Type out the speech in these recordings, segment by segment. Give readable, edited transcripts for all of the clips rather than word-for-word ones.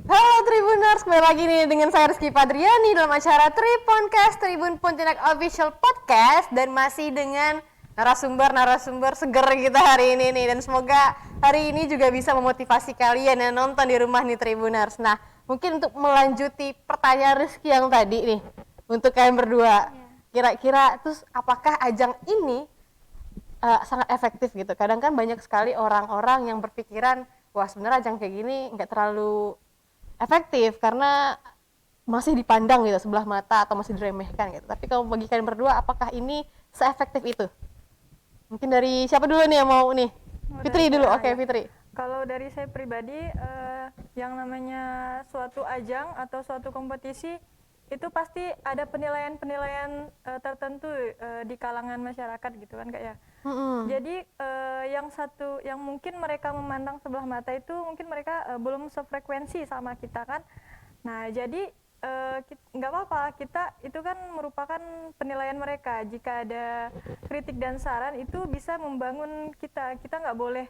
Halo Tribuners, kembali lagi nih dengan saya Rizky Padriani dalam acara Triponcast Tribun Pontianak Official Podcast dan masih dengan narasumber seger kita hari ini nih, dan semoga hari ini juga bisa memotivasi kalian yang nonton di rumah nih Tribuners. Nah, mungkin untuk melanjuti pertanyaan Rizky yang tadi nih untuk kalian berdua, kira-kira terus apakah ajang ini sangat efektif gitu? Kadang kan banyak sekali orang-orang yang berpikiran, wah sebenarnya ajang kayak gini nggak terlalu efektif karena masih dipandang gitu sebelah mata atau masih diremehkan gitu. Tapi kalau bagi kalian berdua, apakah ini seefektif itu? Mungkin dari siapa dulu nih yang mau nih? Fitri dulu, oke Ya. Fitri. Kalau dari saya pribadi, yang namanya suatu ajang atau suatu kompetisi itu pasti ada penilaian-penilaian tertentu di kalangan masyarakat gitu kan Kak ya. Jadi yang mungkin mereka memandang sebelah mata itu mungkin mereka belum sefrekuensi sama kita kan. Nah jadi nggak apa-apa, kita itu kan merupakan penilaian mereka. Jika ada kritik dan saran itu bisa membangun kita nggak boleh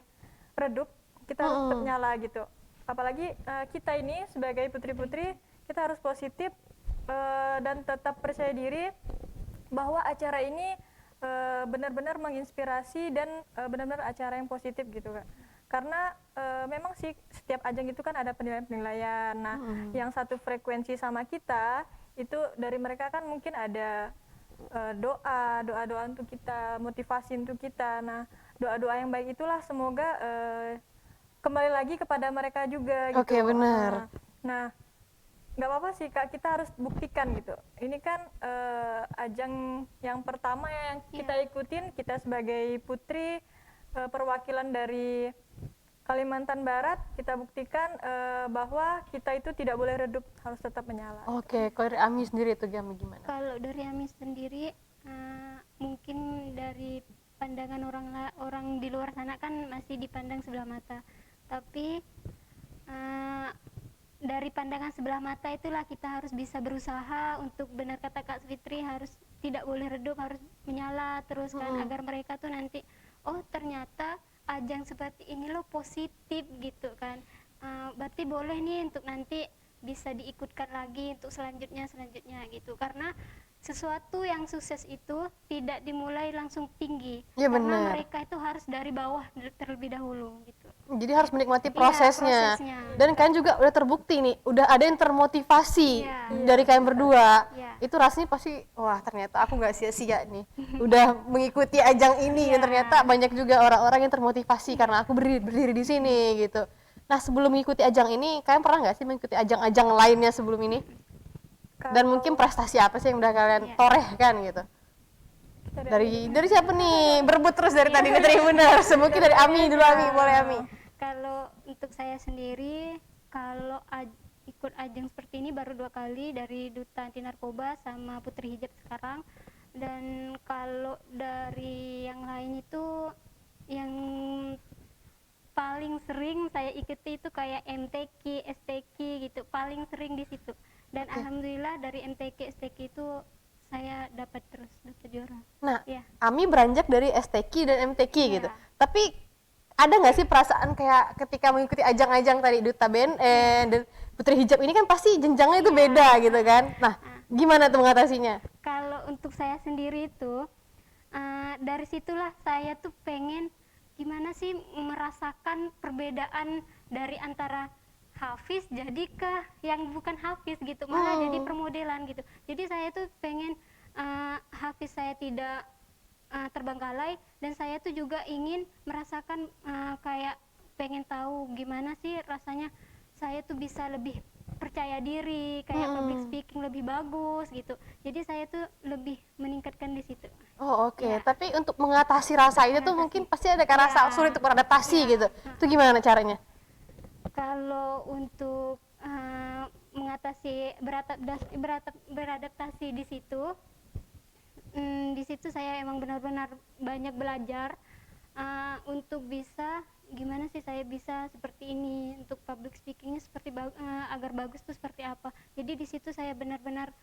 redup, kita harus tetap nyala gitu. Apalagi kita ini sebagai putri-putri, kita harus positif dan tetap percaya diri bahwa acara ini benar-benar menginspirasi dan benar-benar acara yang positif gitu Kak. Karena memang sih setiap ajang itu kan ada penilaian-penilaian. Nah, yang satu frekuensi sama kita itu dari mereka kan mungkin ada doa-doa untuk kita, motivasi untuk kita. Nah, doa-doa yang baik itulah semoga kembali lagi kepada mereka juga gitu. Oke, benar. Nah, nggak apa-apa sih Kak, kita harus buktikan gitu. Ini kan ajang yang pertama yang kita ikutin, kita sebagai putri perwakilan dari Kalimantan Barat, kita buktikan bahwa kita itu tidak boleh redup, harus tetap menyala. Oke, kalau dari Ami sendiri itu gimana? Kalau dari Ami sendiri, mungkin dari pandangan orang di luar sana kan masih dipandang sebelah mata. Tapi dari pandangan sebelah mata itulah kita harus bisa berusaha untuk, benar kata Kak Fitri, harus tidak boleh redup, harus menyala terus kan, agar mereka tuh nanti, oh ternyata ajang seperti ini loh positif gitu kan. Berarti boleh nih untuk nanti bisa diikutkan lagi untuk selanjutnya gitu, karena sesuatu yang sukses itu tidak dimulai langsung tinggi, Iya, karena benar. mereka itu harus dari bawah terlebih dahulu gitu. Jadi harus menikmati Iya, prosesnya. prosesnya. Dan kalian juga udah terbukti nih, udah ada yang termotivasi Iya. dari kalian berdua. Iya. Itu rasanya pasti, wah ternyata aku nggak sia-sia nih. Udah mengikuti ajang ini, dan Iya. ternyata banyak juga orang-orang yang termotivasi karena aku berdiri di sini gitu. Nah, sebelum mengikuti ajang ini, kalian pernah nggak sih mengikuti ajang-ajang lainnya sebelum ini? Dan mungkin prestasi apa sih yang udah kalian torehkan gitu? Dari siapa nih? Berebut terus dari tadi nih Tribuners. Mungkin dari Ami dulu, Ami, boleh Ami. Kalau untuk saya sendiri, kalau ikut ajang seperti ini baru 2 kali, dari Duta Anti Narkoba sama Putri Hijab sekarang. Dan kalau dari yang lain itu, yang paling sering saya ikuti itu kayak MTQ, STQ gitu, paling sering di situ. Dan alhamdulillah dari MTQ, STQ itu saya dapat juara. Nah, Ya. Ami beranjak dari STQ dan MTQ Iya. gitu. Tapi ada nggak sih perasaan kayak ketika mengikuti ajang-ajang tadi Duta BNN dan Putri Hijab ini kan pasti jenjangnya itu beda gitu kan. Nah, gimana tuh mengatasinya? Kalau untuk saya sendiri itu, dari situlah saya tuh pengen gimana sih merasakan perbedaan dari antara Hafiz jadi ke yang bukan Hafiz gitu, malah jadi permodelan gitu. Jadi saya tuh pengen Hafiz saya tidak terbengkalai, dan saya tuh juga ingin merasakan kayak pengen tahu gimana sih rasanya saya tuh bisa lebih percaya diri, kayak public speaking lebih bagus gitu. Jadi saya tuh lebih meningkatkan di situ. Oh, oke. Tapi untuk mengatasi rasa itu tuh mungkin pasti ada kan rasa sulit untuk beradaptasi gitu. Itu gimana caranya? Kalau untuk mengatasi beradaptasi di situ saya emang benar-benar banyak belajar untuk bisa gimana sih saya bisa seperti ini, untuk public speakingnya seperti agar bagus tuh seperti apa. Jadi di situ saya benar-benar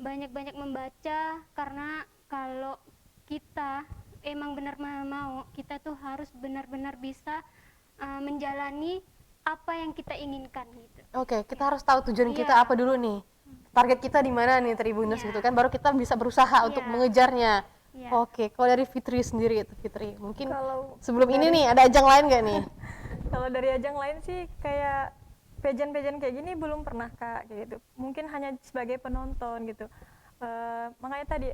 banyak-banyak membaca, karena kalau kita emang benar mau, kita tuh harus benar-benar bisa menjalani apa yang kita inginkan gitu. Oke, kita harus tahu tujuan kita Iya. apa dulu nih. Target kita di mana nih Tribuners Iya. gitu kan, baru kita bisa berusaha untuk Iya. mengejarnya. Iya. Oke, kalau dari Fitri sendiri itu Fitri, mungkin Kalau sebelum ini nih ada ajang lain gak nih? Kalau dari ajang lain sih kayak pageant-pageant kayak gini belum pernah Kak, kayak gitu. Mungkin hanya sebagai penonton gitu. Makanya tadi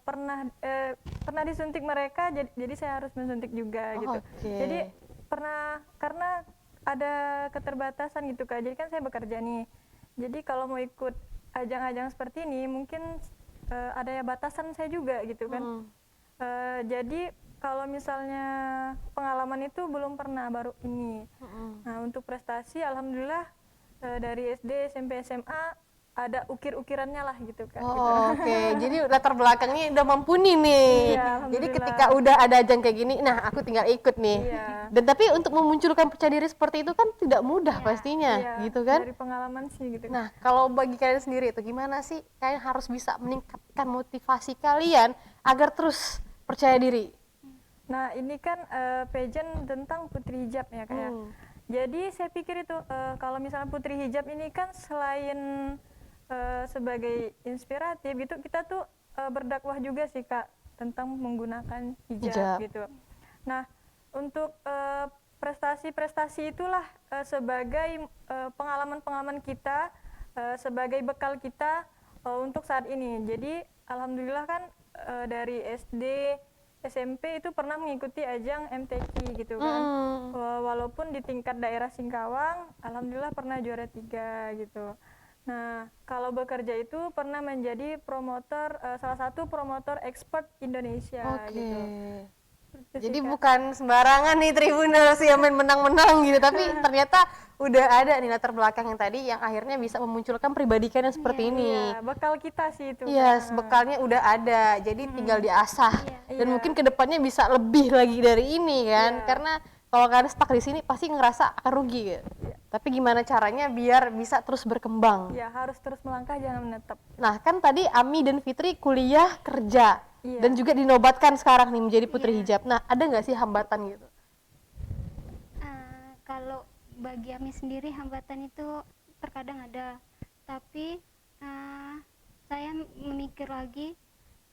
pernah disuntik mereka, jadi saya harus mensuntik juga gitu. Oke. Jadi pernah, karena ada keterbatasan gitu Kak. Jadi kan saya bekerja nih. Jadi kalau mau ikut ajang-ajang seperti ini mungkin ada ya batasan saya juga gitu kan. Jadi kalau misalnya pengalaman itu belum pernah, baru ini. Nah, untuk prestasi alhamdulillah dari SD, SMP, SMA ada ukir-ukirannya lah gitu Kak. gitu. Oh, oke. Jadi latar belakangnya udah mumpuni nih. Iya, Jadi alhamdulillah. ketika udah ada ajang kayak gini, nah aku tinggal ikut nih. Iya. Dan tapi untuk memunculkan percaya diri seperti itu kan tidak mudah pastinya, Iya, gitu kan? dari pengalaman sih gitu. Nah, kalau bagi kalian sendiri itu gimana sih? Kalian harus bisa meningkatkan motivasi kalian agar terus percaya diri. Nah, ini kan pageant tentang putri hijab ya Kak ya. Jadi saya pikir itu kalau misalnya putri hijab ini kan selain sebagai inspiratif gitu, kita tuh berdakwah juga sih Kak tentang menggunakan hijab. Gitu. Nah, untuk prestasi-prestasi itulah sebagai pengalaman-pengalaman kita, sebagai bekal kita untuk saat ini. Jadi alhamdulillah kan dari SD, SMP itu pernah mengikuti ajang MTQ gitu kan. Walaupun di tingkat daerah Singkawang, alhamdulillah pernah juara 3 gitu. Nah, kalau bekerja itu pernah menjadi promotor, salah satu promotor expert Indonesia gitu. Itu Jadi sih, Kak. bukan sembarangan nih Tribuners yang main menang-menang gitu, tapi ternyata udah ada nih latar belakang yang tadi yang akhirnya bisa memunculkan pribadi kalian seperti ini. Iya, bekal kita sih itu. Iya, Kak. bekalnya udah ada, jadi tinggal diasah. Dan Iya. mungkin kedepannya bisa lebih lagi dari ini kan, Iya. karena kalau kalian stuck di sini pasti ngerasa akan rugi gitu. Iya. Tapi gimana caranya biar bisa terus berkembang? Ya, harus terus melangkah, jangan menetap. Nah, kan tadi Ami dan Fitri kuliah kerja Iya. dan juga dinobatkan sekarang nih menjadi putri hijab. Nah, ada nggak sih hambatan gitu? Kalau bagi Ami sendiri hambatan itu terkadang ada, tapi saya memikir lagi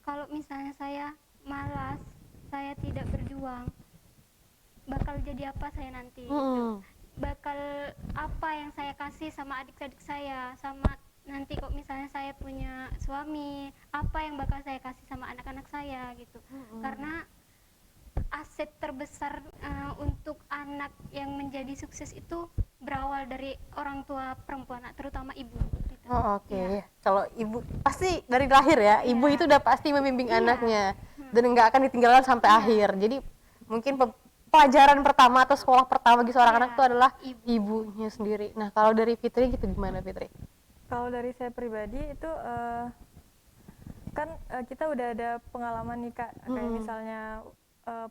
kalau misalnya saya malas, saya tidak berjuang, bakal jadi apa saya nanti? Gitu. Bakal apa yang saya kasih sama adik-adik saya, sama nanti kok misalnya saya punya suami, apa yang bakal saya kasih sama anak-anak saya gitu. Karena aset terbesar untuk anak yang menjadi sukses itu berawal dari orang tua perempuan, terutama ibu gitu. Oh, oke. Kalau ibu pasti dari lahir ya, ibu itu udah pasti membimbing anaknya dan nggak akan ditinggalkan sampai akhir. Jadi mungkin pelajaran pertama atau sekolah pertama bagi seorang anak itu adalah ibunya sendiri. Nah, kalau dari Fitri gitu gimana Fitri? Kalau dari saya pribadi itu kan kita udah ada pengalaman nih Kak, kayak misalnya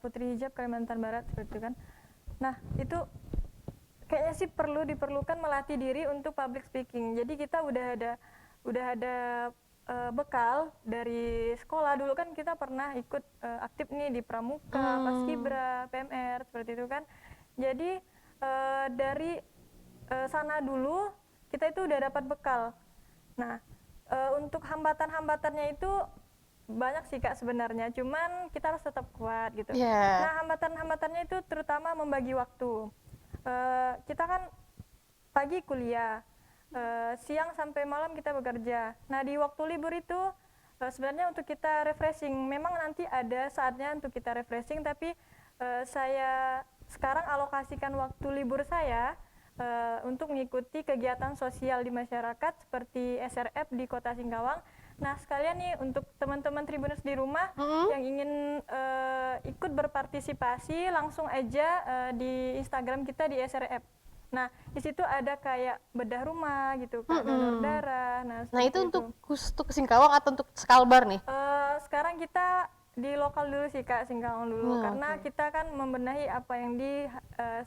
putri hijab Kalimantan Barat seperti itu kan. Nah, itu kayaknya sih diperlukan melatih diri untuk public speaking. Jadi kita udah ada bekal dari sekolah. Dulu kan kita pernah ikut aktif nih di Pramuka, Paskibra, PMR seperti itu kan. Jadi dari sana dulu kita itu udah dapat bekal. Nah, untuk hambatan-hambatannya itu banyak sih Kak sebenarnya, cuman kita harus tetap kuat gitu. Nah, hambatan-hambatannya itu terutama membagi waktu. Kita kan pagi kuliah, siang sampai malam kita bekerja. Nah, di waktu libur itu sebenarnya untuk kita refreshing. Memang nanti ada saatnya untuk kita refreshing, tapi saya sekarang alokasikan waktu libur saya untuk mengikuti kegiatan sosial di masyarakat seperti SRF di Kota Singkawang. Nah, sekalian nih untuk teman-teman Tribuners di rumah yang ingin ikut berpartisipasi, langsung aja di Instagram kita di SRF. Nah, di situ ada kayak bedah rumah gitu, Kak, donor darah. Nah, itu untuk khusus untuk Singkawang atau untuk Skalbar nih? Sekarang kita di lokal dulu sih Kak, Singkawang dulu, karena kita kan membenahi apa yang di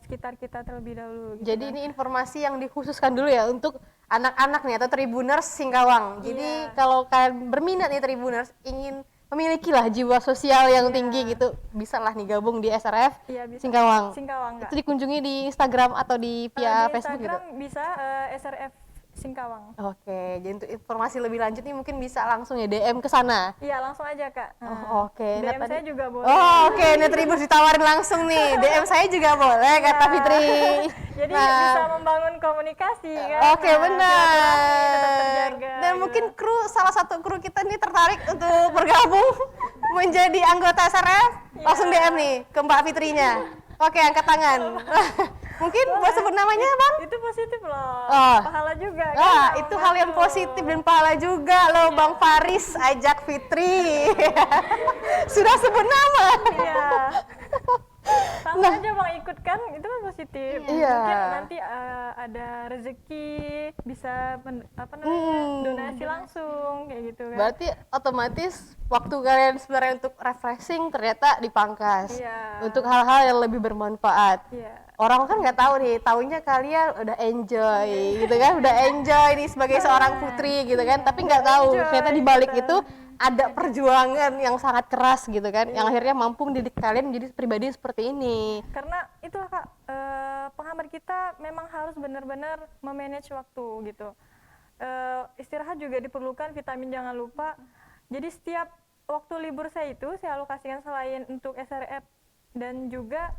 sekitar kita terlebih dahulu. Gitu. Jadi ini informasi yang dikhususkan dulu ya untuk anak-anak nih atau Tribuners Singkawang. Jadi kalau kalian berminat nih Tribuners ingin memiliki lah jiwa sosial yang tinggi gitu, bisa lah nih gabung di SRF Iya, bisa. Singkawang. Singkawang, Kak. Itu dikunjungi di Instagram atau di via Di Facebook gitu? Instagram bisa SRF Singkawang. Oke, jadi untuk informasi lebih lanjut nih mungkin bisa langsung ya DM ke sana. Iya, langsung aja, Kak. Oh, oke. Nah, DM tadi- saya juga boleh. Oh, oke. Nih Tribus ditawarin langsung nih. DM saya juga boleh, kata Iya. Fitri. Jadi Nah, bisa membangun komunikasi kan. Oke, Nah, benar. silaturahmi tetap terjaga, Dan gitu. mungkin salah satu kru kita nih tertarik untuk bergabung menjadi anggota SRF. Langsung DM nih ke Mbak Fitrinya. Oke, angkat tangan. Mungkin boleh sebut namanya, Bang? Itu positif loh. Oh. Pahala juga kan. Ah, sama itu hal yang bantu. positif dan pahala juga loh, Bang Faris ajak Fitri. Sudah sebut nama. Iya. Langsung aja Bang ikut kan, itu kan positif. Iya. Mungkin nanti ada rezeki, bisa donasi langsung kayak gitu kan. Berarti otomatis waktu kalian sebenarnya untuk refreshing ternyata dipangkas. Iya. Untuk hal-hal yang lebih bermanfaat. Iya. Orang kan nggak tahu nih, taunya kalian udah enjoy gitu kan, udah enjoy nih sebagai seorang putri gitu kan, tapi nggak tahu Enjoy, ternyata di balik gitu. itu ada perjuangan yang sangat keras gitu kan, yang akhirnya mampu mendidik kalian menjadi pribadi seperti ini. Karena itulah Kak, penghambat kita memang harus benar-benar memanage waktu gitu. Istirahat juga diperlukan, vitamin jangan lupa. Jadi setiap waktu libur saya itu saya alokasikan selain untuk SRF dan juga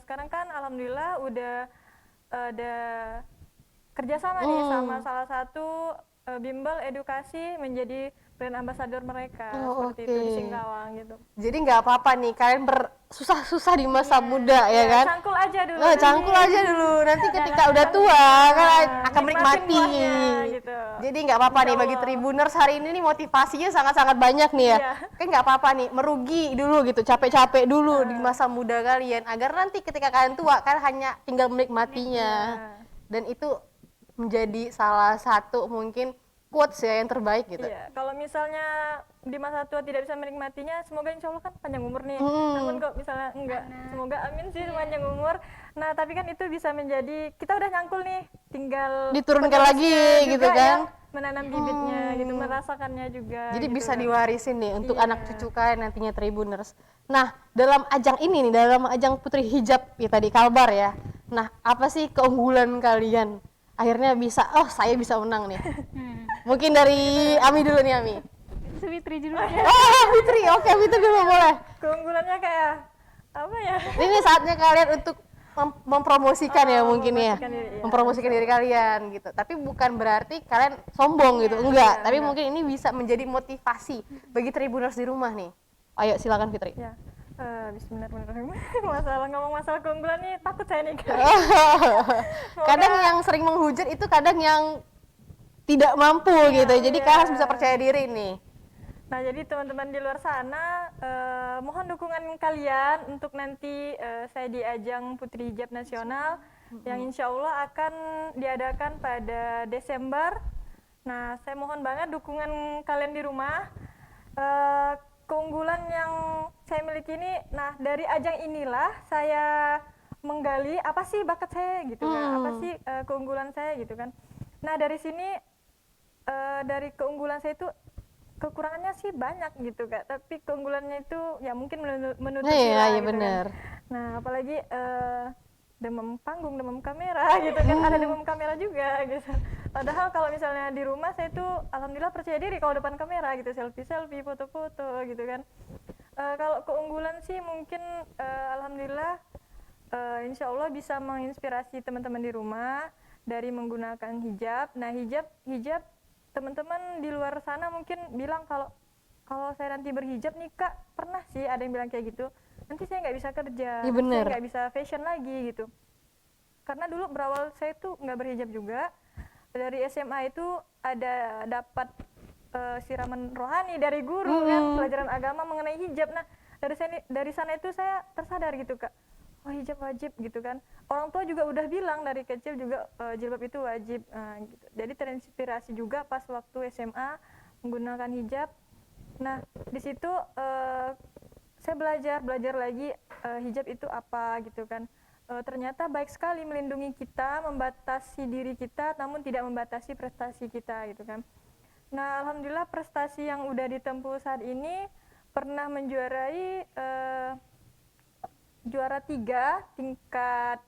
sekarang kan alhamdulillah udah ada kerjasama nih sama salah satu bimbel edukasi menjadi brand ambassador mereka seperti itu di Singkawang gitu. Jadi nggak apa-apa nih kalian bersusah-susah di masa muda ya kan. Cangkul aja dulu. Cangkul aja dulu, nanti ketika udah tua kan akan menikmati. buahnya, gitu. Jadi nggak apa-apa nih bagi Tribuners hari ini nih motivasinya sangat-sangat banyak nih ya. Iya. Kan nggak apa-apa nih merugi dulu gitu, capek-capek dulu di masa muda kalian agar nanti ketika kalian tua kan hanya tinggal menikmatinya. Dan itu menjadi salah satu mungkin quotes ya yang terbaik gitu. Iya, kalau misalnya di masa tua tidak bisa menikmatinya, semoga insya Allah kan panjang umur nih. Namun kok misalnya enggak, semoga amin sih panjang umur. Nah, tapi kan itu bisa menjadi, kita udah nyangkul nih, tinggal Diturunkan lagi penerusnya gitu juga kan. yang menanam bibitnya gitu, merasakannya juga. Jadi gitu bisa kan. diwarisin nih untuk Iya. anak cucu kalian nantinya Tribuners. Nah, dalam ajang ini nih, dalam ajang Putri Hijab ya tadi Kalbar ya. Nah, apa sih keunggulan kalian? Akhirnya bisa, oh saya bisa menang nih. Mungkin dari Ami dulu nih Ami. Fitri dulu. Oh Fitri, oke Fitri dulu boleh. Keunggulannya kayak apa ya? Ini saatnya kalian untuk mempromosikan ya mungkin ya, mempromosikan diri, iya. mempromosikan diri kalian gitu. Tapi bukan berarti kalian sombong gitu, enggak. Tapi mungkin ini bisa menjadi motivasi bagi Tribuners di rumah nih. Ayo silakan Fitri. Ya, bismillahirrahmanirrahim. Masalah keunggulan nih takut saya nih Kak. Kadang yang sering menghujat itu kadang yang tidak mampu gitu. Jadi iya. kalian harus bisa percaya diri nih. Nah, jadi teman-teman di luar sana, mohon dukungan kalian untuk nanti saya di ajang Putri Hijab Nasional yang insya Allah akan diadakan pada Desember. Nah, saya mohon banget dukungan kalian di rumah. Keunggulan yang saya miliki ini, nah dari ajang inilah saya menggali apa sih bakat saya gitu kan, apa sih keunggulan saya gitu kan. Nah, dari sini dari keunggulan saya itu kekurangannya sih banyak gitu Kak, tapi keunggulannya itu ya mungkin menutupi Iya, lah iya gitu benar. kan. Nah, apalagi demam panggung, demam kamera gitu kan, ada demam kamera juga gitu. Padahal kalau misalnya di rumah saya tuh alhamdulillah percaya diri kalau depan kamera gitu, selfie, foto-foto gitu kan. Kalau keunggulan sih mungkin alhamdulillah insya Allah bisa menginspirasi teman-teman di rumah dari menggunakan hijab. Nah, hijab teman-teman di luar sana mungkin bilang kalau saya nanti berhijab nih Kak, pernah sih ada yang bilang kayak gitu, nanti saya nggak bisa kerja, Iya, nanti bener. saya nggak bisa fashion lagi gitu. Karena dulu berawal saya tuh nggak berhijab juga, dari SMA itu ada dapat siraman rohani dari guru kan, pelajaran agama mengenai hijab. Nah, dari sana itu saya tersadar gitu Kak, oh hijab wajib gitu kan. Orang tua juga udah bilang dari kecil juga jilbab itu wajib gitu. Jadi terinspirasi juga pas waktu SMA menggunakan hijab. Nah, di situ saya belajar lagi hijab itu apa gitu kan. Ternyata baik sekali melindungi kita, membatasi diri kita, namun tidak membatasi prestasi kita gitu kan. Nah, alhamdulillah prestasi yang udah ditempuh saat ini pernah menjuarai juara 3 tingkat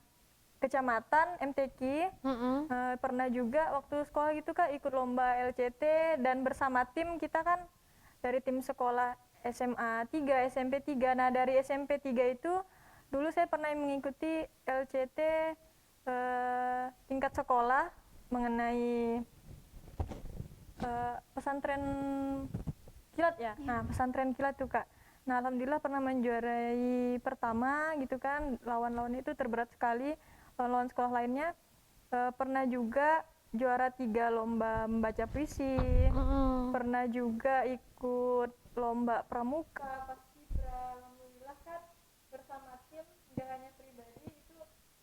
kecamatan MTQ. Pernah juga waktu sekolah gitu Kak ikut lomba LCT dan bersama tim kita kan dari tim sekolah SMA 3, SMP 3. Nah, dari SMP 3 itu dulu saya pernah mengikuti LCT tingkat sekolah mengenai pesantren kilat ya. Nah, pesantren kilat tuh Kak. Nah, alhamdulillah pernah menjuarai pertama gitu kan. Lawan-lawan itu terberat sekali. Lawan-lawan sekolah lainnya. Pernah juga juara 3 lomba membaca puisi. Pernah juga ikut lomba pramuka, paskibra. Alhamdulillah kan bersama tim, tidak hanya pribadi itu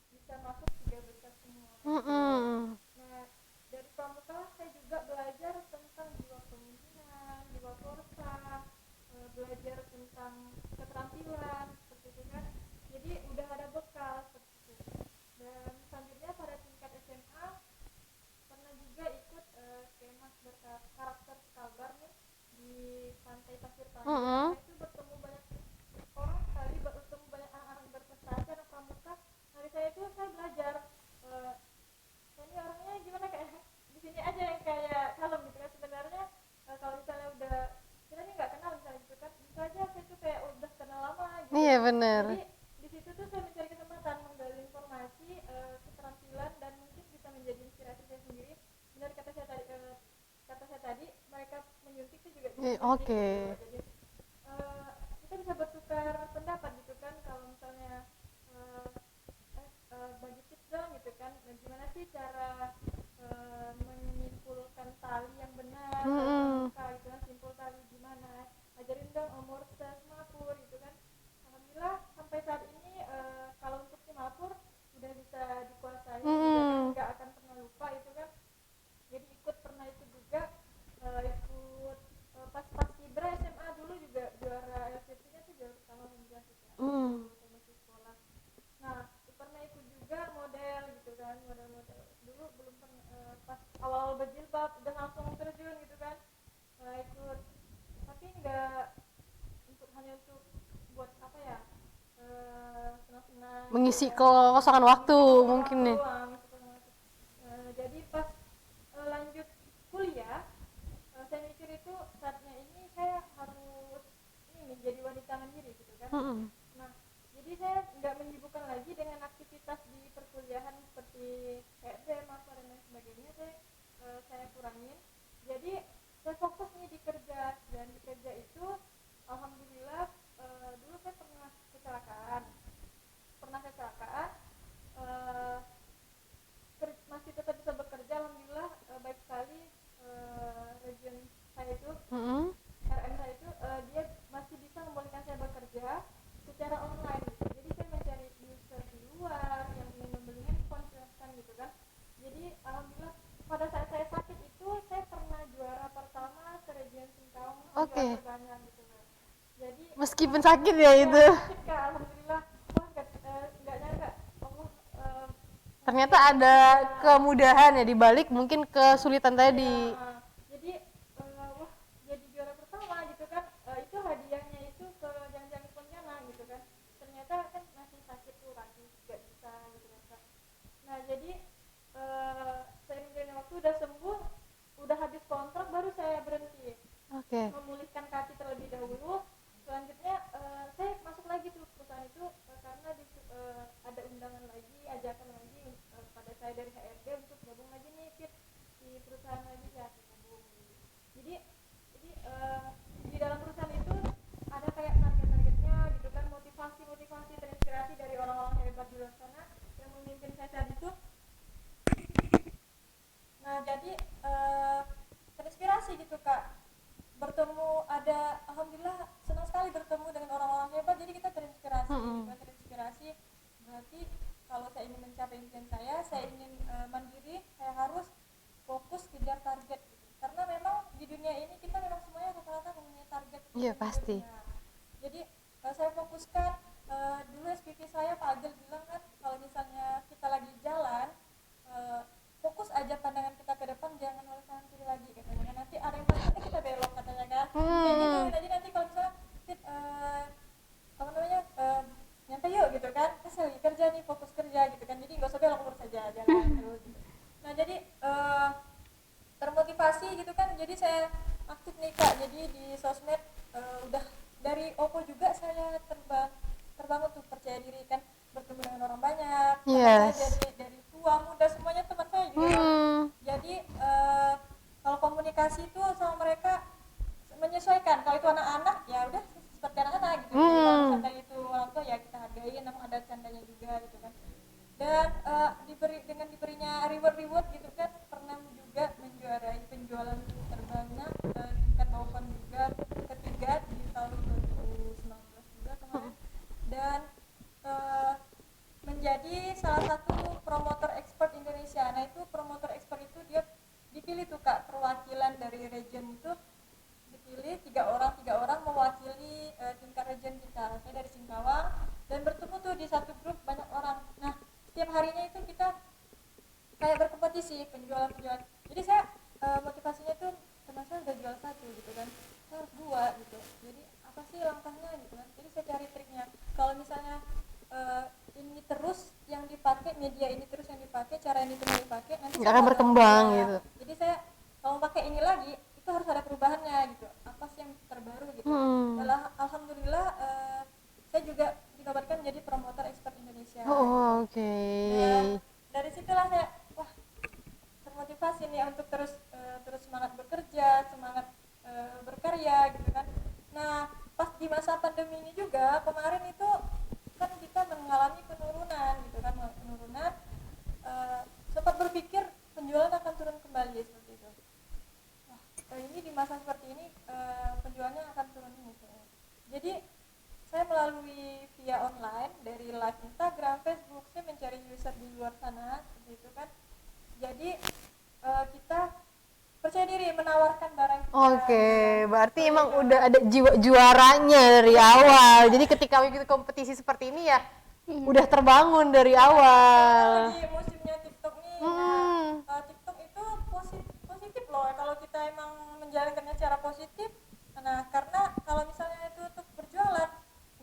bisa masuk 3 besar semua. Nah, dari pramuka saya juga belajar tentang jiwa kepemimpinan, jiwa korsa, belajar tentang keterampilan seperti itu kan. Jadi udah ada bekal seperti itu. Dan selanjutnya pada tingkat SMA pernah juga ikut kemas berkarakter Kalbar nih di Pantai Pasir Panjang. Itu bertemu banyak orang sekali, bertemu banyak anak-anak berprestasi, anak pramuka. Dari saya itu saya belajar saya ini orangnya gimana kayak di sini aja yang kayak kalem gitu kan. Sebenarnya kalau misalnya udah kita nih nggak kenal misalnya gitu kan, bisa aja saya tuh kayak udah kenal lama gitu. Iya benar. Jadi di situ tuh saya mencari kesempatan menggali informasi, keterampilan dan mungkin bisa menjadi inspirasi saya sendiri. Benar kata saya tadi mereka menyuntik itu juga bisa Oke. gitu. Jadi kita bisa bertukar pendapat gitu kan. Kalau misalnya bagi tips dong gitu kan, gimana sih cara menyimpulkan tali yang benar, pramuka gitu kan, simpul tali gimana, ajarin dong morse semapur gitu kan. Alhamdulillah sampai saat ini kalau untuk semapur udah bisa dikuasai, nggak akan pernah lupa itu kan. Jadi pernah ikut juga ikut pas paskibra SMA dulu juga juara LCT-nya tuh juara pertama alhamdulillah gitu ya. Masih sekolah. Nah, pernah ikut juga model gitu kan, model-model dulu belum pernah pas awal berjilbab udah langsung terjun gitu kan. Ikut tapi nggak hanya untuk buat apa ya, senang-senang Mengisi gitu kan. kekosongan waktu mungkin nih. Jadi pas lanjut kuliah saya mikir itu saatnya ini saya harus ini jadi wanita mandiri gitu kan. Nah, jadi saya nggak menyibukkan lagi dengan aktivitas di perkuliahan seperti kayak BEM apa dan lain sebagainya. Saya kurangin. Jadi saya fokus nih di kerja, dan di kerja itu alhamdulillah dulu saya pernah kecelakaan masih tetap bisa bekerja alhamdulillah. Baik sekali region saya itu RM saya itu dia masih bisa membolehkan saya bekerja secara online gitu. Jadi saya mencari user di luar yang ingin membeli handphone silahkan gitu kan. Jadi alhamdulillah pada saat saya sakit itu saya pernah juara pertama se-region Singkawang, juara terbanyak gitu kan. Jadi Meskipun sakit ya itu. sakit Kak, alhamdulillah. Wah nggak nyangka Allah Ternyata ada kemudahan ya dibalik mungkin kesulitan tadi. jadi wah jadi juara pertama gitu kan. Itu hadiahnya itu ke Jangan Pontianak gitu kan. Ternyata kan masih sakit tuh kaki nggak bisa gitu kan. Nah jadi seiring dengan waktu udah sembuh, udah habis kontrak baru saya berhenti. Memulihkan kaki terlebih dahulu. Selanjutnya saya masuk lagi tuh perusahaan itu karena ada undangan lagi, ajakan lagi pada saya dari HRD untuk gabung lagi nih Fit di perusahaan lagi ya gabung. Jadi di dalam perusahaan itu ada kayak target-targetnya gitu kan, motivasi terinspirasi dari orang-orang hebat di luar sana yang memimpin saya saat itu. Nah jadi terinspirasi gitu Kak, bertemu ada alhamdulillah senang sekali bertemu dengan orang-orang hebat. Jadi kita terinspirasi terinspirasi. Berarti kalau saya ingin mencapai impian saya ingin mandiri, saya harus fokus kejar target gitu. Karena memang di dunia ini kita memang semuanya rata-rata mempunyai target. Iya pasti. Jadi saya fokuskan dulu SPV saya Pak Agil bilang kan, kalau misalnya kita lagi jalan fokus aja pandangan kita ke depan, jangan oleh kanan kiri lagi katanya. Nanti ada yang kita belok katanya kan. Kayak gitu. Jadi nanti kalau misalnya Nah jadi termotivasi gitu kan, jadi saya aktif nih Kak, jadi di sosmed udah dari Oppo juga saya terbangun tuh percaya diri kan, bertemu dengan orang banyak, teman saya dari tua muda semuanya teman saya juga kan. Jadi kalau komunikasi itu sama mereka menyesuaikan, kalau itu anak-anak ya udah seperti anak-anak gitu. Jadi kalau misalnya itu orang tua ya kita hargain, namun ada candanya juga gitu kan. Dan diberinya reward gitu kan, pernah juga menjuarai penjualan terbanyak tingkat Baupan juga ketiga di tahun 2019 juga kemarin, dan menjadi salah satu promotor ekspor Indonesia. Nah itu promotor ekspor itu dia dipilih tuh Kak, perwakilan dari region itu dipilih tiga orang mewakili tingkat region kita. Saya dari Singkawang, dan bertemu tuh di satu grup banyak orang. Nah setiap harinya itu kita kayak berkompetisi penjualan. Jadi saya motivasinya tuh, teman saya udah jual satu gitu kan, saya harus dua gitu. Jadi apa sih langkahnya gitu kan, jadi saya cari triknya. Kalau misalnya ini terus yang dipakai, media ini terus yang dipakai, cara ini terus yang dipakai, nanti nggak akan berkembang ya. gitu. Jadi saya kalau pakai ini lagi itu harus ada perubahannya gitu, apa sih yang terbaru gitu. Alhamdulillah saya juga dinobatkan menjadi promotor ekspor Indonesia. Oke. Dan dari situlah saya termotivasi nih untuk terus semangat bekerja, semangat berkarya gitu kan. Nah pas di masa pandemi ini juga kemarin itu kan kita mengalami penurunan gitu kan, sempat berpikir penjualan akan turun kembali seperti itu. Wah ini di masa seperti ini penjualannya akan turun gitu. Jadi saya melalui via online dari live Instagram, Facebook, saya mencari user di luar sana seperti itu kan. Jadi kita percaya diri menawarkan barang kita. Oke, berarti emang udah ada jiwa juaranya dari awal. Jadi ketika ikut kompetisi seperti ini ya udah terbangun dari awal. Lagi musimnya TikTok nih. Nah, TikTok itu positif loh kalau kita emang menjalankannya secara positif. Nah, karena kalau misalnya itu untuk berjualan,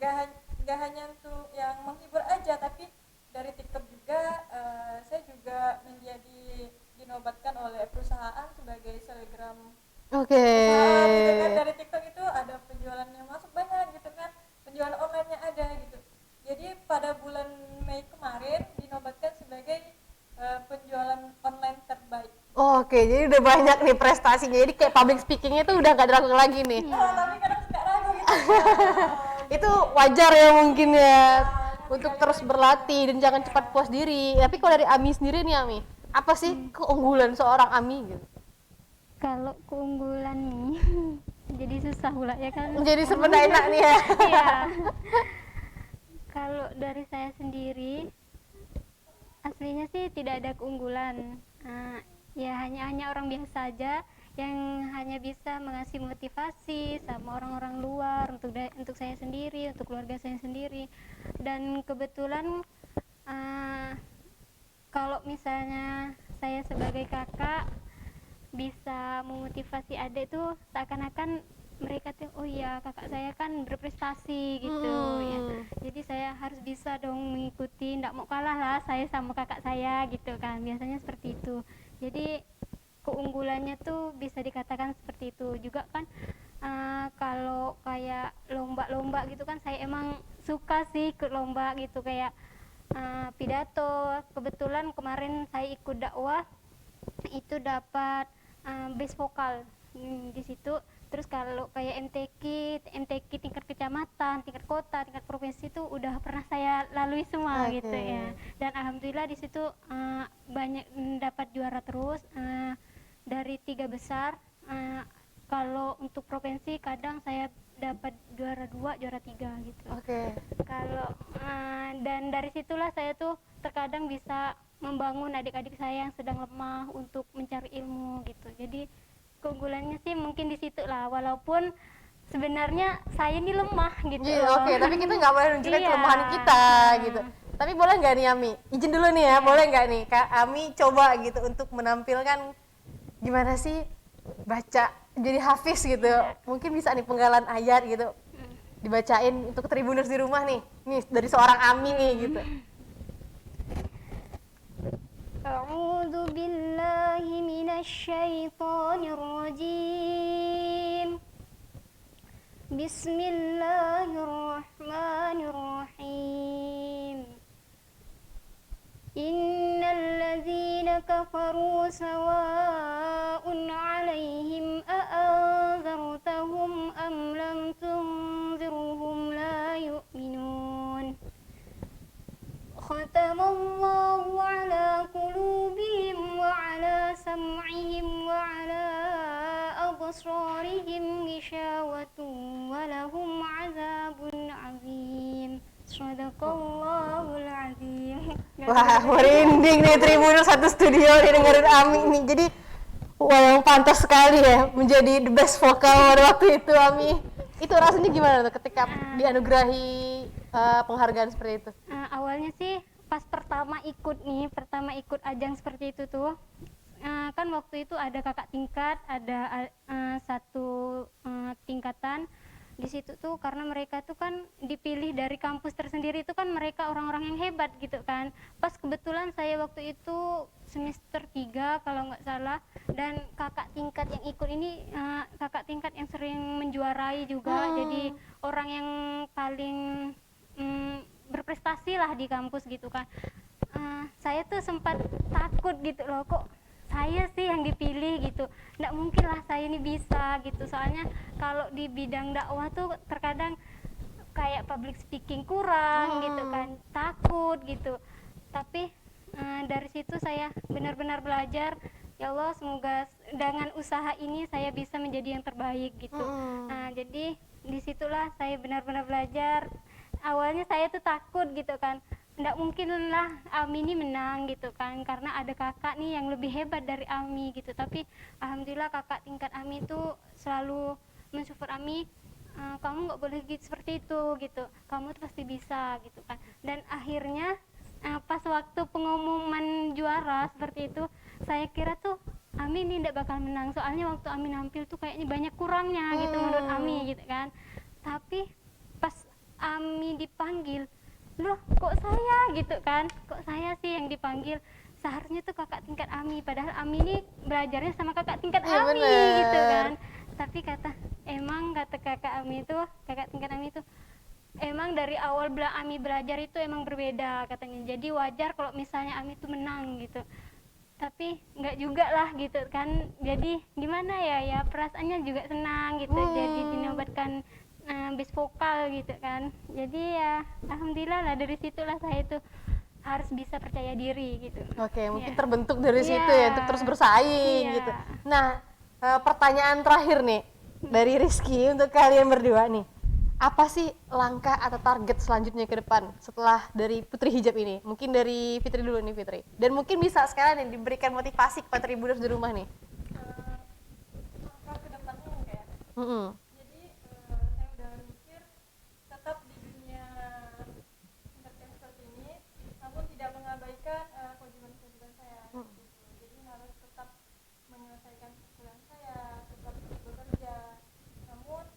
nggak hanya untuk yang menghibur aja, tapi dari TikTok juga saya juga menjadi dinobatkan oleh perusahaan sebagai selebgram. Oke. Gitu kan, dari TikTok itu ada penjualan yang masuk banyak gitu kan, penjualan online-nya ada gitu. Jadi pada bulan Mei kemarin dinobatkan sebagai penjualan online terbaik. Oke, jadi udah banyak nih prestasinya. Jadi kayak public speakingnya tuh udah gak diragukan lagi nih. Tapi kadang suka ragu gitu. Itu wajar ya mungkin ya, untuk terus berlatih dan jangan cepat puas diri. Tapi kalau dari Ami sendiri nih Ami, apa sih keunggulan seorang Ami gitu? Kalau keunggulan nih jadi susah pula ya kan. Jadi serba enak nih ya. Iya. Kalau dari saya sendiri aslinya sih tidak ada keunggulan. Ya hanya orang biasa aja yang hanya bisa mengasih motivasi sama orang-orang luar untuk saya sendiri, untuk keluarga saya sendiri. Dan kebetulan kalau misalnya saya sebagai kakak bisa memotivasi adik tuh seakan-akan mereka tuh oh ya kakak saya kan berprestasi gitu ya. Jadi saya harus bisa dong mengikuti, nggak mau kalah lah saya sama kakak saya gitu kan, biasanya seperti itu. Jadi keunggulannya tuh bisa dikatakan seperti itu juga kan. Kalau kayak lomba-lomba gitu kan saya emang suka sih ikut lomba gitu, kayak pidato. Kebetulan kemarin saya ikut dakwah itu dapat best vokal di situ. Terus kalau kayak MTQ tingkat kecamatan, tingkat kota, tingkat provinsi itu udah pernah saya lalui semua gitu ya. Dan alhamdulillah di situ banyak dapat juara terus dari 3 besar. Kalau untuk provinsi kadang saya dapat juara 2, juara 3 gitu. Kalau dan dari situlah saya tuh terkadang bisa membangun adik-adik saya yang sedang lemah untuk mencari ilmu gitu. Jadi keunggulannya sih mungkin di situ lah, walaupun sebenarnya saya ini lemah gitu. Tapi kita nggak boleh nunjukin kelemahan kita gitu. Tapi boleh nggak nih Ami, izin dulu nih ya, boleh nggak nih Kak Ami coba gitu untuk menampilkan gimana sih baca jadi hafiz gitu. Mungkin bisa nih penggalan ayat gitu dibacain untuk tribuners di rumah nih dari seorang Ami nih gitu. A'udzu billahi minasy syaithanir rajim. Bismillahirrahmanirrahim. Innal ladzina kafaru sawa'un 'alaihim a'anzartahum am lam tunzirhum la yu'minun. Khatamallahu 'ala qulubihim wa 'ala sam'ihim wa 'ala absarihim ghishawatun wa lahum 'adzabun 'adzim. Shadaqallahul 'adzim. Wah, merinding nih Tribuners satu studio nih dengerin Ami nih. Jadi wah, yang pantas sekali ya menjadi the best vokal pada waktu itu, Ami. Itu rasanya gimana tuh ketika dianugerahi penghargaan seperti itu? Awalnya sih pas pertama ikut ajang seperti itu tuh, kan waktu itu ada kakak tingkat, ada satu tingkatan di situ tuh, karena mereka tuh kan dipilih dari kampus tersendiri, itu kan mereka orang-orang yang hebat gitu kan. Pas kebetulan saya waktu itu semester 3 kalau nggak salah, dan kakak tingkat yang ikut ini kakak tingkat yang sering menjuarai juga, jadi orang yang paling berprestasi lah di kampus gitu kan. Saya tuh sempat takut gitu loh, kok saya sih yang dipilih gitu, nggak mungkin lah saya ini bisa gitu. Soalnya kalau di bidang dakwah tuh terkadang kayak public speaking kurang gitu kan, takut gitu. Tapi dari situ saya benar-benar belajar, ya Allah semoga dengan usaha ini saya bisa menjadi yang terbaik gitu. Jadi disitulah saya benar-benar belajar. Awalnya saya tuh takut gitu kan, nggak mungkin lah Ami ini menang gitu kan, karena ada kakak nih yang lebih hebat dari Ami gitu. Tapi alhamdulillah kakak tingkat Ami tuh selalu mensupport Ami, kamu nggak boleh gitu seperti itu gitu, kamu tuh pasti bisa gitu kan. Dan akhirnya pas waktu pengumuman juara seperti itu, saya kira tuh Ami ini nggak bakal menang, soalnya waktu Ami nampil tuh kayaknya banyak kurangnya gitu menurut Ami gitu kan. Tapi pas Ami dipanggil, loh kok saya gitu kan, kok saya sih yang dipanggil, seharusnya tuh kakak tingkat Ami, padahal Ami ini belajarnya sama kakak tingkat Ami gitu kan. Tapi kata kakak tingkat Ami itu emang dari awal Ami belajar itu emang berbeda katanya, jadi wajar kalau misalnya Ami itu menang gitu. Tapi nggak juga lah gitu kan, jadi gimana ya perasaannya juga senang gitu, jadi dinobatkan best vokal gitu kan. Jadi ya alhamdulillah lah, dari situlah saya tuh harus bisa percaya diri gitu. Oke, mungkin terbentuk dari situ ya untuk terus bersaing gitu. Nah, pertanyaan terakhir nih dari Rizky untuk kalian berdua nih. Apa sih langkah atau target selanjutnya ke depan setelah dari Putri Hijab ini? Mungkin dari Fitri dulu nih, Fitri. Dan mungkin bisa sekalian nih diberikan motivasi kepada Tribuners di rumah nih. Langkah ke depannya enggak ya? Jadi saya udah mikir tetap di dunia entertain seperti ini, namun tidak mengabaikan kewajiban-kewajiban saya. Jadi harus tetap menyelesaikan kuliah saya, tetap bekerja. Namun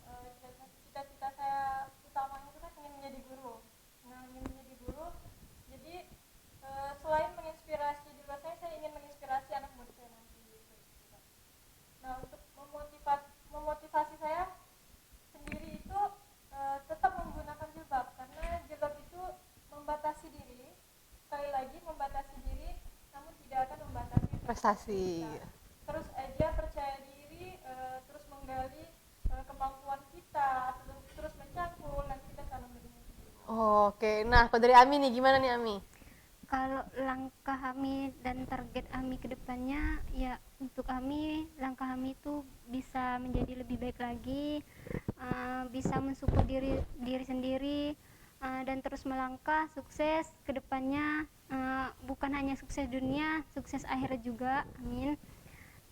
cita-cita saya utamanya itu kan ingin menjadi guru. Nah, ingin menjadi guru, jadi selain menginspirasi di luar saya ingin menginspirasi anak muda saya nanti. Gitu. Nah, untuk memotivasi saya sendiri itu tetap menggunakan jilbab, karena jilbab itu membatasi diri, sekali lagi membatasi diri, namun tidak akan membatasi Prestasi. Terus aja percaya diri, terus menggali kemampuan kita, terus mencangkul, dan kita saling melindungi. Oke, nah kalau dari Ami nih gimana nih Ami? Kalau langkah Ami dan target Ami ke depannya, ya untuk Ami, langkah Ami itu bisa menjadi lebih baik lagi, bisa mensupport diri sendiri, dan terus melangkah sukses ke depannya, bukan hanya sukses dunia, sukses akhirat juga, amin.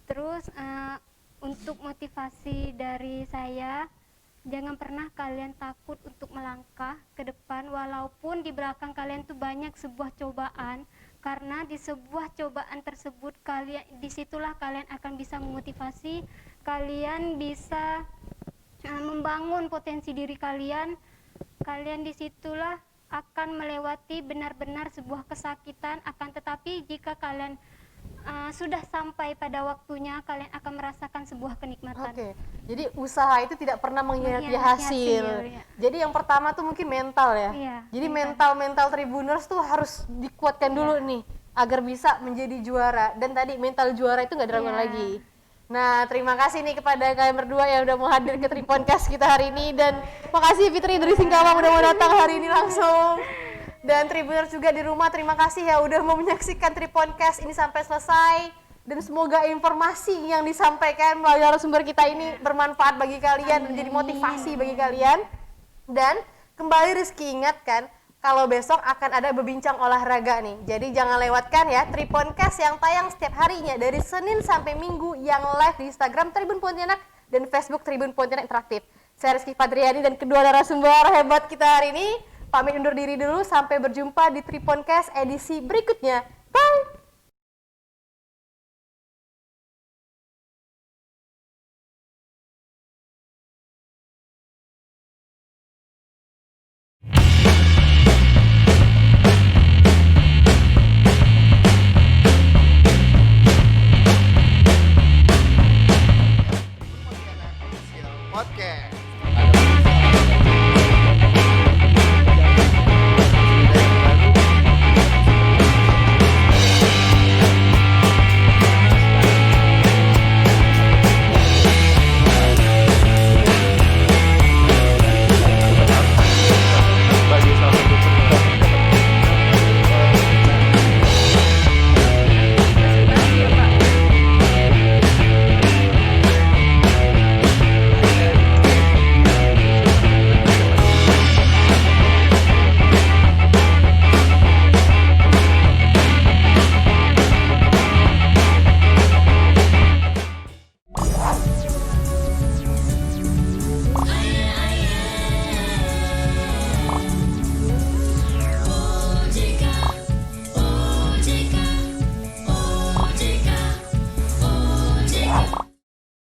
Terus untuk motivasi dari saya, jangan pernah kalian takut untuk melangkah ke depan, walaupun di belakang kalian tuh banyak sebuah cobaan, karena di sebuah cobaan tersebut disitulah kalian akan bisa memotivasi, kalian bisa membangun potensi diri kalian disitulah akan melewati benar-benar sebuah kesakitan, akan tetapi jika kalian sudah sampai pada waktunya, kalian akan merasakan sebuah kenikmatan. Oke, jadi usaha itu tidak pernah mengkhianati Mengkhianati hasil. hasil, ya. Jadi yang pertama tuh mungkin mental ya. Iya, Jadi mental Tribuners tuh harus dikuatkan dulu nih agar bisa menjadi juara. Dan tadi mental juara itu nggak diragukan Iya. lagi. Nah, terima kasih nih kepada kalian berdua yang udah mau hadir ke Triponcast kita hari ini, dan makasih Fitri dari Singkawang udah mau datang hari ini langsung. Dan Tribuners juga di rumah, terima kasih ya udah mau menyaksikan Triponcast ini sampai selesai. Dan semoga informasi yang disampaikan melalui narasumber kita ini bermanfaat bagi kalian, menjadi motivasi bagi kalian. Dan kembali Rizky ingatkan, kalau besok akan ada berbincang olahraga nih. Jadi jangan lewatkan ya Triponcast yang tayang setiap harinya dari Senin sampai Minggu, yang live di Instagram Tribun Pontianak dan Facebook Tribun Pontianak Interaktif. Saya Rizky Fadriani dan kedua narasumber hebat kita hari ini pamit undur diri dulu, sampai berjumpa di Triponcast edisi berikutnya. Bye!